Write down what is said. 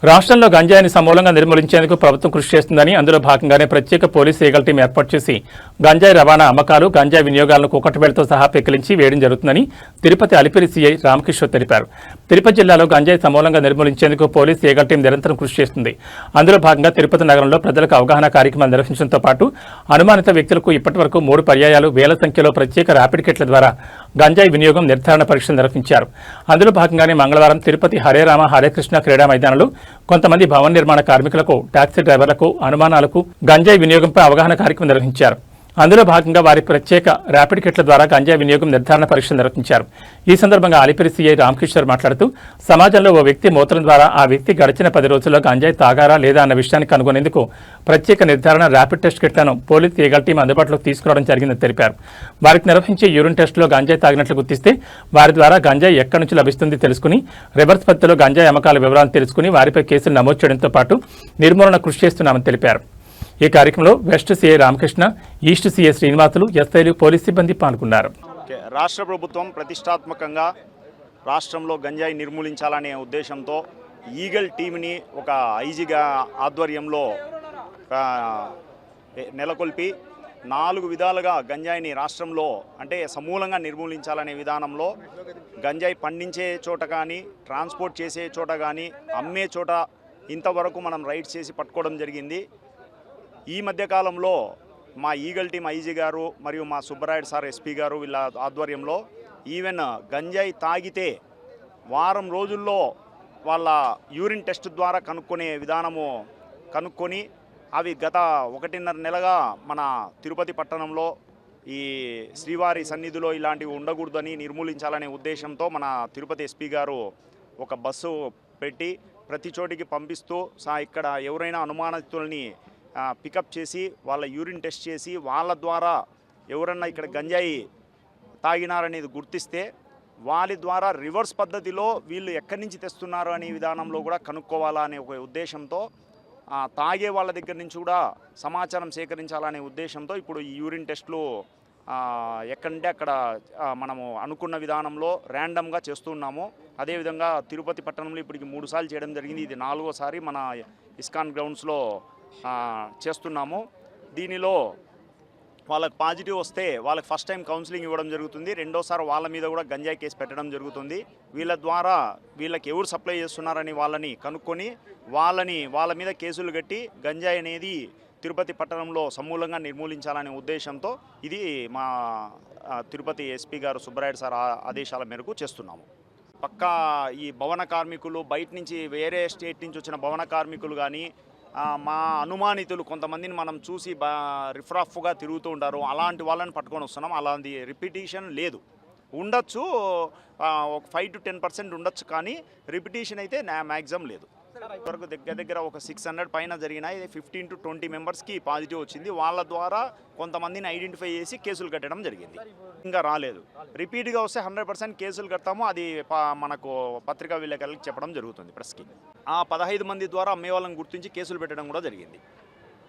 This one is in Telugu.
రాష్ట్రంలో గంజాయిని సమూలంగా నిర్మూలించేందుకు ప్రభుత్వం కృషి చేస్తుందని, అందులో భాగంగానే ప్రత్యేక పోలీసు ఈగల్ టీం ఏర్పాటు చేసి గంజాయి రవాణా, అమ్మకాలు, గంజాయి వినియోగాలను కుక్కటివేళ్లతో సహా పెకిలించి వేయడం జరుగుతుందని తిరుపతి అలిపిరి సీఐ రామకిషోర్ తెలిపారు. తిరుపతి జిల్లాలో గంజాయి సమూలంగా నిర్మూలించేందుకు పోలీసు ఈగల్ టీం నిరంతరం కృషి చేస్తుంది. అందులో భాగంగా తిరుపతి నగరంలో ప్రజలకు అవగాహన కార్యక్రమాలు నిర్వహించడంతో పాటు అనుమానిత వ్యక్తులకు ఇప్పటివరకు 3 పర్యాయాలు వేల సంఖ్యలో ప్రత్యేక ర్యాపిడ్ కిట్ల ద్వారా గంజాయి వినియోగం నిర్ధారణ పరీక్షలు నిర్వహించారు. అందులో భాగంగానే మంగళవారం తిరుపతి హరే రామ హరే కృష్ణ క్రీడా మైదానంలో కొంతమంది భవన నిర్మాణ కార్మికులకు, టాక్సీ డ్రైవర్లకు అనుమానాలకు గంజాయి వినియోగంపై అవగాహన కార్యక్రమం నిర్వహించారు. అందులో భాగంగా వారి ప్రత్యేక ర్యాపిడ్ కిట్ల ద్వారా గంజాయి వినియోగం నిర్ధారణ పరీక్షలు నిర్వహించారు. ఈ సందర్భంగా అలిపిరి సీఐ రామకిషోర్ మాట్లాడుతూ, సమాజంలో ఓ వ్యక్తి మూత్రం ద్వారా ఆ వ్యక్తి గడిచిన 10 రోజుల్లో గంజాయి తాగారా లేదా అన్న విషయాన్ని కనుగొనేందుకు ప్రత్యేక నిర్ధారణ ర్యాపిడ్ టెస్ట్ కిట్లను పోలీస్ ఈగల్ టీం అందుబాటులోకి తీసుకురావడం జరిగిందని తెలిపారు. వారికి నిర్వహించే యూరిన్ టెస్టులో గంజాయి తాగినట్లు గుర్తిస్తే వారి ద్వారా గంజాయి ఎక్కడి నుంచి లభిస్తుంది తెలుసుకుని, రివర్స్ పద్ధతిలో గంజాయి అమ్మకాల వివరాలను తెలుసుకుని వారిపై కేసులు నమోదు చేయడంతో పాటు నిర్మూలన కృషి చేస్తున్నామని తెలిపారు. ఈ కార్యక్రమంలో west CI Ramakrishna, east CI Srinivasulu, ఎస్ఐలు, పోలీస్ సిబ్బంది పాల్గొన్నారు. రాష్ట్ర ప్రభుత్వం ప్రతిష్టాత్మకంగా రాష్ట్రంలో గంజాయి నిర్మూలించాలనే ఉద్దేశంతో ఈగల్ టీంని ఒక ఐజీగా ఆధ్వర్యంలో నెలకొల్పి 4 విధాలుగా గంజాయిని రాష్ట్రంలో అంటే సమూలంగా నిర్మూలించాలనే విధానంలో గంజాయి పండించే చోట కానీ, ట్రాన్స్పోర్ట్ చేసే చోట కానీ, అమ్మే చోట ఇంతవరకు మనం రైడ్స్ చేసి పట్టుకోవడం జరిగింది. ఈ మధ్యకాలంలో మా ఈగల్ టీం ఐజీ గారు మరియు మా సుబ్బరాయుడు సార్ ఎస్పీ గారు వీళ్ళ ఆధ్వర్యంలో ఈవెన్ గంజాయి తాగితే వారం రోజుల్లో వాళ్ళ యూరిన్ టెస్ట్ ద్వారా కనుక్కునే విధానము కనుక్కొని అవి గత 1.5 నెలగా మన తిరుపతి పట్టణంలో ఈ శ్రీవారి సన్నిధిలో ఇలాంటివి ఉండకూడదని నిర్మూలించాలనే ఉద్దేశంతో మన తిరుపతి ఎస్పీ గారు ఒక బస్సు పెట్టి ప్రతి చోటికి పంపిస్తూ ఇక్కడ ఎవరైనా అనుమానితుల్ని పికప్ చేసి వాళ్ళ యూరిన్ టెస్ట్ చేసి వాళ్ళ ద్వారా ఎవరన్నా ఇక్కడ గంజాయి తాగినారనేది గుర్తిస్తే వాళ్ళ ద్వారా రివర్స్ పద్ధతిలో వీళ్ళు ఎక్కడి నుంచి తెస్తున్నారు అనే విధానంలో కూడా కనుక్కోవాలనే ఒక ఉద్దేశంతో తాగే వాళ్ళ దగ్గర నుంచి కూడా సమాచారం సేకరించాలనే ఉద్దేశంతో ఇప్పుడు ఈ యూరిన్ టెస్టులు ఎక్కడంటే అక్కడ మనము అనుకున్న విధానంలో ర్యాండమ్గా చేస్తున్నాము. అదేవిధంగా తిరుపతి పట్టణంలో ఇప్పటికి 3 సార్లు చేయడం జరిగింది. ఇది 4వ సారి మన ఇస్కాన్ గ్రౌండ్స్లో చేస్తున్నాము. దీనిలో వాళ్ళకి పాజిటివ్ వస్తే వాళ్ళకి ఫస్ట్ టైం కౌన్సిలింగ్ ఇవ్వడం జరుగుతుంది. రెండోసారి వాళ్ళ మీద కూడా గంజాయి కేసు పెట్టడం జరుగుతుంది. వీళ్ళ ద్వారా వీళ్ళకి ఎవరు సప్లై చేస్తున్నారని వాళ్ళని కనుక్కొని వాళ్ళ మీద కేసులు కట్టి గంజాయి అనేది తిరుపతి పట్టణంలో సమూలంగా నిర్మూలించాలనే ఉద్దేశంతో ఇది మా తిరుపతి ఎస్పీ గారు సుబ్బరాయుడు సార్ ఆదేశాల మేరకు చేస్తున్నాము. పక్కా ఈ భవన కార్మికులు, బయట నుంచి వేరే స్టేట్ నుంచి వచ్చిన భవన కార్మికులు కానీ, మా అనుమానితులు కొంతమందిని మనం చూసి రిఫ్రాఫ్గా తిరుగుతూ ఉంటారు. అలాంటి వాళ్ళని పట్టుకొని వస్తున్నాం. అలాంటి రిపిటేషన్ లేదు. ఉండొచ్చు, ఒక 5 to 10% ఉండొచ్చు, కానీ రిపిటేషన్ అయితే మ్యాక్సిమం లేదు. వరకు దగ్గర ఒక 600 పైన జరిగినాయి. 15 to 20 మెంబర్స్కి పాజిటివ్ వచ్చింది. వాళ్ళ ద్వారా కొంతమందిని ఐడెంటిఫై చేసి కేసులు కట్టడం జరిగింది. ఇంకా రాలేదు. రిపీట్గా వస్తే 100% కేసులు కడతాము. అది మనకు పత్రికా విలేకరులకు చెప్పడం జరుగుతుంది ప్రెస్కి. ఆ 15 మంది ద్వారా అమ్మే వాళ్ళని గుర్తించి కేసులు పెట్టడం కూడా జరిగింది.